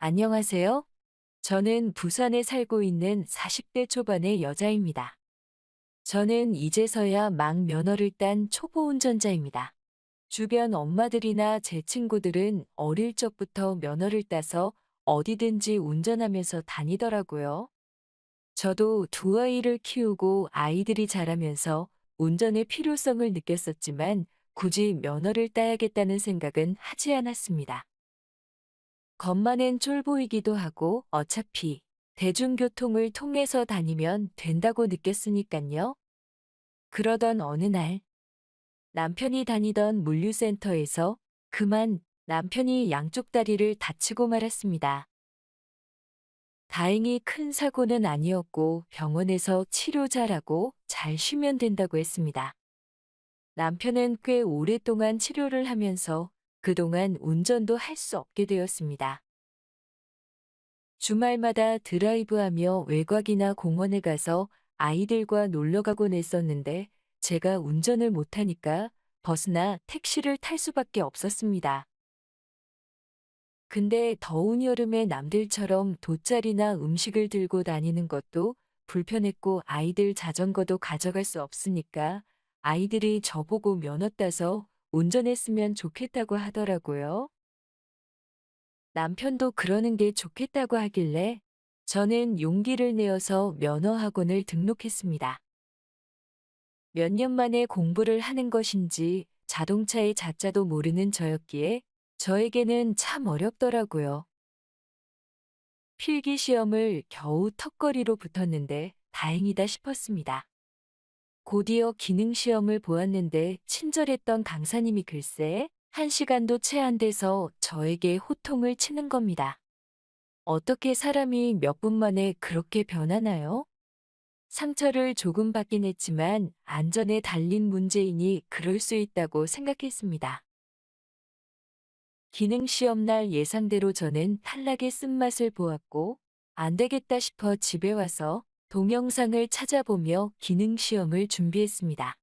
안녕하세요. 저는 부산에 살고 있는 40대 초반의 여자입니다. 저는 이제서야 막 면허를 딴 초보 운전자입니다. 주변 엄마들이나 제 친구들은 어릴 적부터 면허를 따서 어디든지 운전하면서 다니더라고요. 저도 두 아이를 키우고 아이들이 자라면서 운전의 필요성을 느꼈었지만 굳이 면허를 따야겠다는 생각은 하지 않았습니다. 겉만엔 쫄보이기도 하고 어차피 대중교통을 통해서 다니면 된다고 느꼈으니깐요. 그러던 어느 날 남편이 다니던 물류센터에서 그만 남편이 양쪽 다리를 다치고 말았습니다. 다행히 큰 사고는 아니었고 병원에서 치료 잘하고 잘 쉬면 된다고 했습니다. 남편은 꽤 오랫동안 치료를 하면서 그동안 운전도 할 수 없게 되었습니다. 주말마다 드라이브하며 외곽이나 공원에 가서 아이들과 놀러 가곤 했었는데 제가 운전을 못하니까 버스나 택시를 탈 수밖에 없었습니다. 근데 더운 여름에 남들처럼 돗자리나 음식을 들고 다니는 것도 불편했고 아이들 자전거도 가져갈 수 없으니까 아이들이 저보고 면허 따서 운전했으면 좋겠다고 하더라고요. 남편도 그러는 게 좋겠다고 하길래 저는 용기를 내어서 면허 학원을 등록했습니다. 몇 년 만에 공부를 하는 것인지 자동차의 자자도 모르는 저였기에 저에게는 참 어렵더라고요. 필기 시험을 겨우 턱걸이로 붙었는데 다행이다 싶었습니다. 곧이어 기능 시험을 보았는데 친절했던 강사님이 글쎄 1시간도 채 안 돼서 저에게 호통을 치는 겁니다. 어떻게 사람이 몇 분 만에 그렇게 변하나요? 상처를 조금 받긴 했지만 안전에 달린 문제이니 그럴 수 있다고 생각했습니다. 기능 시험 날 예상대로 저는 탈락의 쓴맛을 보았고 안 되겠다 싶어 집에 와서 동영상을 찾아보며 기능 시험을 준비했습니다.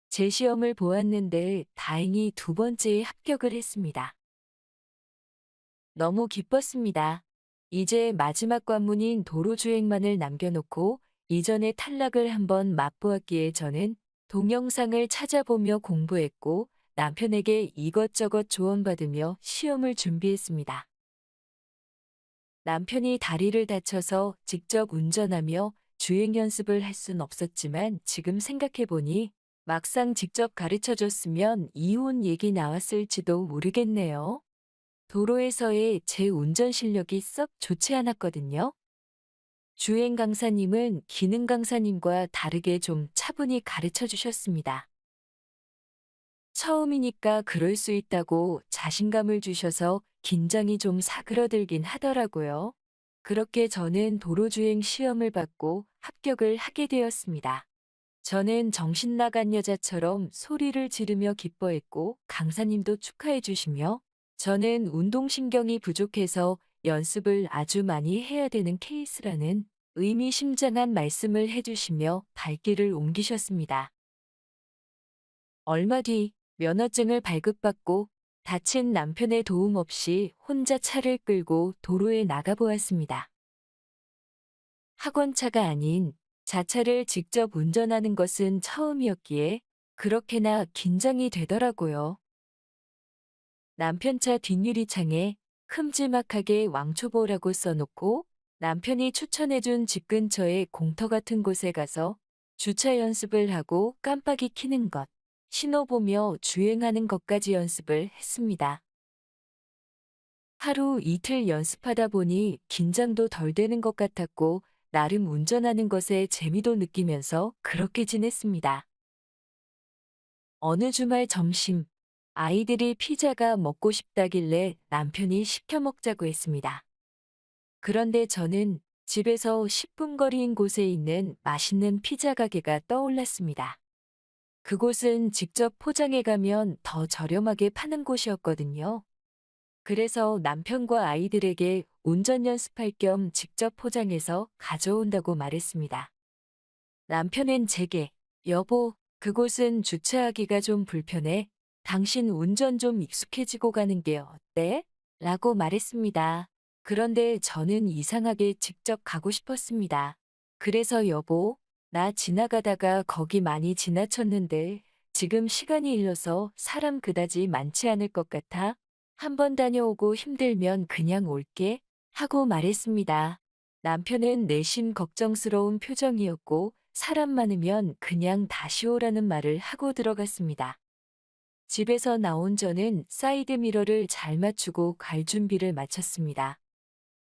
제 시험을 보았는데 다행히 두 번째에 합격을 했습니다. 너무 기뻤습니다. 이제 마지막 관문인 도로주행만을 남겨놓고 이전에 탈락을 한번 맛보았기에 저는 동영상을 찾아보며 공부했고 남편에게 이것저것 조언받으며 시험을 준비했습니다. 남편이 다리를 다쳐서 직접 운전하며 주행 연습을 할 순 없었지만 지금 생각해보니 막상 직접 가르쳐줬으면 이혼 얘기 나왔을지도 모르겠네요. 도로에서의 제 운전 실력이 썩 좋지 않았거든요. 주행 강사님은 기능 강사님과 다르게 좀 차분히 가르쳐 주셨습니다. 처음이니까 그럴 수 있다고 자신감을 주셔서 긴장이 좀 사그러들긴 하더라고요. 그렇게 저는 도로주행 시험을 받고 합격을 하게 되었습니다. 저는 정신 나간 여자처럼 소리를 지르며 기뻐했고 강사님도 축하해 주시며 저는 운동신경이 부족해서 연습을 아주 많이 해야 되는 케이스라는 의미심장한 말씀을 해주시며 발길을 옮기셨습니다. 얼마 뒤 면허증을 발급받고 다친 남편의 도움 없이 혼자 차를 끌고 도로에 나가보았습니다. 학원차가 아닌 자차를 직접 운전하는 것은 처음이었기에 그렇게나 긴장이 되더라고요. 남편 차 뒷유리창에 큼지막하게 왕초보라고 써놓고 남편이 추천해준 집 근처의 공터 같은 곳에 가서 주차 연습을 하고 깜빡이 켜는 것, 신호 보며 주행하는 것까지 연습을 했습니다. 하루 이틀 연습하다 보니 긴장도 덜 되는 것 같았고 나름 운전하는 것에 재미도 느끼면서 그렇게 지냈습니다. 어느 주말 점심, 아이들이 피자가 먹고 싶다길래 남편이 시켜 먹자고 했습니다. 그런데 저는 집에서 10분 거리인 곳에 있는 맛있는 피자 가게가 떠올랐습니다. 그곳은 직접 포장해 가면 더 저렴하게 파는 곳이었거든요. 그래서 남편과 아이들에게 운전 연습할 겸 직접 포장해서 가져온다고 말했습니다. 남편은 제게, 여보, 그곳은 주차하기가 좀 불편해. 당신 운전 좀 익숙해지고 가는 게 어때? 라고 말했습니다. 그런데 저는 이상하게 직접 가고 싶었습니다. 그래서 여보, 나 지나가다가 거기 많이 지나쳤는데 지금 시간이 일러서 사람 그다지 많지 않을 것 같아. 한번 다녀오고 힘들면 그냥 올게. 하고 말했습니다. 남편은 내심 걱정스러운 표정이었고 사람 많으면 그냥 다시 오라는 말을 하고 들어갔습니다. 집에서 나온 저는 사이드미러를 잘 맞추고 갈 준비를 마쳤습니다.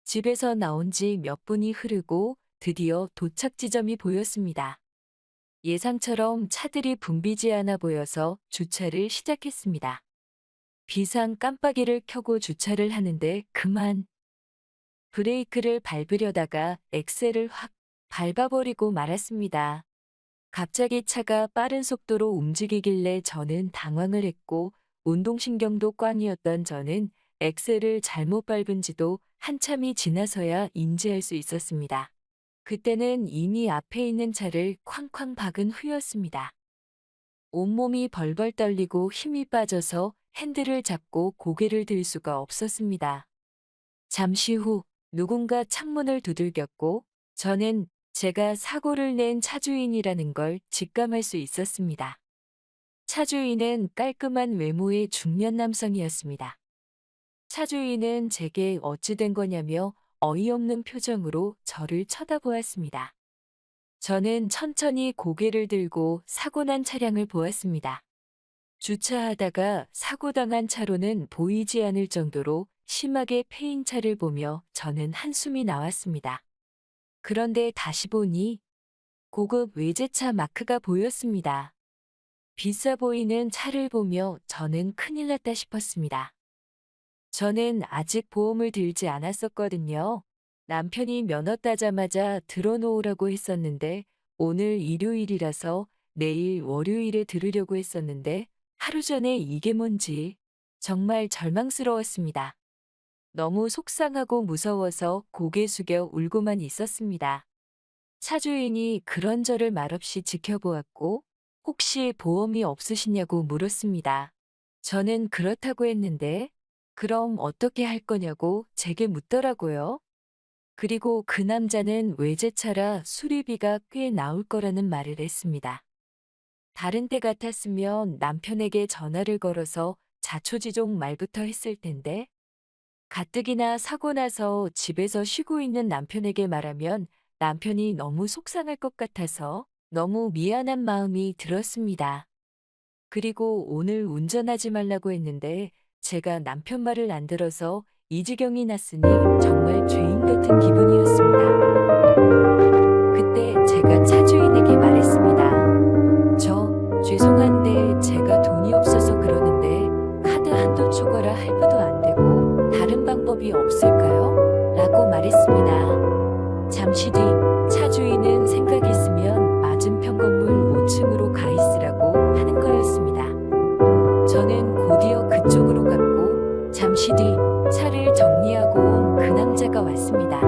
집에서 나온 지 몇 분이 흐르고 드디어 도착 지점이 보였습니다. 예상처럼 차들이 붐비지 않아 보여서 주차를 시작했습니다. 비상 깜빡이를 켜고 주차를 하는데 그만 브레이크를 밟으려다가 엑셀을 확 밟아버리고 말았습니다. 갑자기 차가 빠른 속도로 움직이길래 저는 당황을 했고 운동신경도 꽝이었던 저는 엑셀을 잘못 밟은지도 한참이 지나서야 인지할 수 있었습니다. 그때는 이미 앞에 있는 차를 쾅쾅 박은 후였습니다. 온몸이 벌벌 떨리고 힘이 빠져서 핸들을 잡고 고개를 들 수가 없었습니다. 잠시 후 누군가 창문을 두들겼고 저는 제가 사고를 낸 차주인이라는 걸 직감할 수 있었습니다. 차주인은 깔끔한 외모의 중년 남성이었습니다. 차주인은 제게 어찌 된 거냐며 어이없는 표정으로 저를 쳐다보았습니다. 저는 천천히 고개를 들고 사고 난 차량을 보았습니다. 주차하다가 사고당한 차로는 보이지 않을 정도로 심하게 패인 차를 보며 저는 한숨이 나왔습니다. 그런데 다시 보니 고급 외제차 마크가 보였습니다. 비싸 보이는 차를 보며 저는 큰일 났다 싶었습니다. 저는 아직 보험을 들지 않았었거든요. 남편이 면허 따자마자 들어놓으라고 했었는데 오늘 일요일이라서 내일 월요일에 들으려고 했었는데 하루 전에 이게 뭔지 정말 절망스러웠습니다. 너무 속상하고 무서워서 고개 숙여 울고만 있었습니다. 차주인이 그런저를 말없이 지켜보았고 혹시 보험이 없으시냐고 물었습니다. 저는 그렇다고 했는데 그럼 어떻게 할 거냐고 제게 묻더라고요. 그리고 그 남자는 외제차라 수리비가 꽤 나올 거라는 말을 했습니다. 다른 때 같았으면 남편에게 전화를 걸어서 자초지종 말부터 했을 텐데 가뜩이나 사고 나서 집에서 쉬고 있는 남편에게 말하면 남편이 너무 속상할 것 같아서 너무 미안한 마음이 들었습니다. 그리고 오늘 운전하지 말라고 했는데 제가 남편 말을 안 들어서 이 지경이 났으니 정말 죄인 같은 기분이었습니다. 그때 제가 차주인에게 말했습니다. 저 죄송한데 제가 돈이 없어서 그러는데 카드 한도 초과라 할부도 안 되고 다른 방법이 없을까요? 라고 말했습니다. 잠시 뒤 차주인은 생각 있으면 맞은편 건물 5층으로 가 있으라고 하는 거였습니다. 저는 곧이어 그쪽으로 갔고 잠시 뒤 차를 정리하고 온 그 남자가 왔습니다.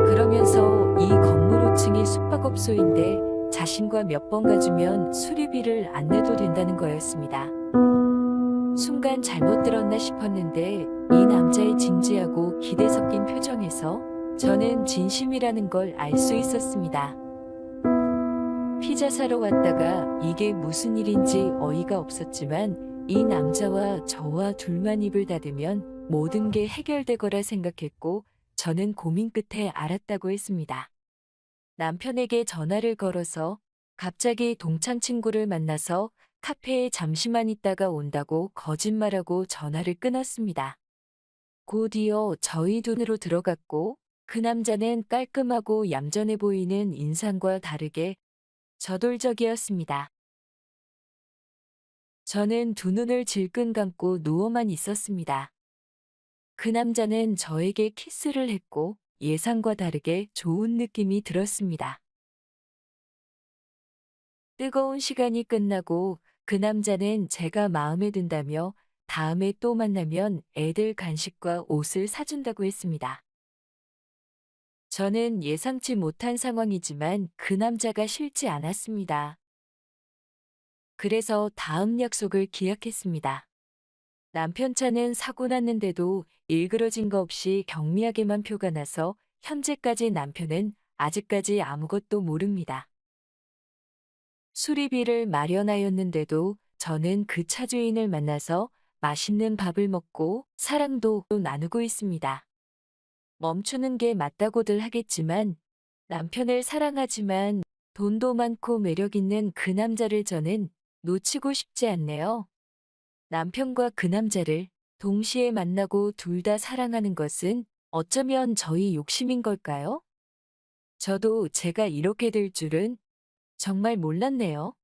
그러면서 이 건물 5층이 숙박업소인데 자신과 몇 번 가주면 수리비를 안 내도 된다는 거였습니다. 순간 잘못 들었나 싶었는데 이 남자의 진지하고 기대 섞인 표정에서 저는 진심이라는 걸 알 수 있었습니다. 피자 사러 왔다가 이게 무슨 일인지 어이가 없었지만 이 남자와 저와 둘만 입을 닫으면 모든 게 해결되거라 생각했고 저는 고민 끝에 알았다고 했습니다. 남편에게 전화를 걸어서 갑자기 동창 친구를 만나서 카페에 잠시만 있다가 온다고 거짓말하고 전화를 끊었습니다. 곧이어 저희 돈으로 들어갔고 그 남자는 깔끔하고 얌전해 보이는 인상과 다르게 저돌적이었습니다. 저는 두 눈을 질끈 감고 누워만 있었습니다. 그 남자는 저에게 키스를 했고 예상과 다르게 좋은 느낌이 들었습니다. 뜨거운 시간이 끝나고 그 남자는 제가 마음에 든다며 다음에 또 만나면 애들 간식과 옷을 사준다고 했습니다. 저는 예상치 못한 상황이지만 그 남자가 싫지 않았습니다. 그래서 다음 약속을 기약했습니다. 남편 차는 사고 났는데도 일그러진 거 없이 경미하게만 표가 나서 현재까지 남편은 아직까지 아무것도 모릅니다. 수리비를 마련하였는데도 저는 그 차주인을 만나서 맛있는 밥을 먹고 사랑도 나누고 있습니다. 멈추는 게 맞다고들 하겠지만 남편을 사랑하지만 돈도 많고 매력 있는 그 남자를 저는 놓치고 싶지 않네요. 남편과 그 남자를 동시에 만나고 둘 다 사랑하는 것은 어쩌면 저희 욕심인 걸까요? 저도 제가 이렇게 될 줄은 정말 몰랐네요.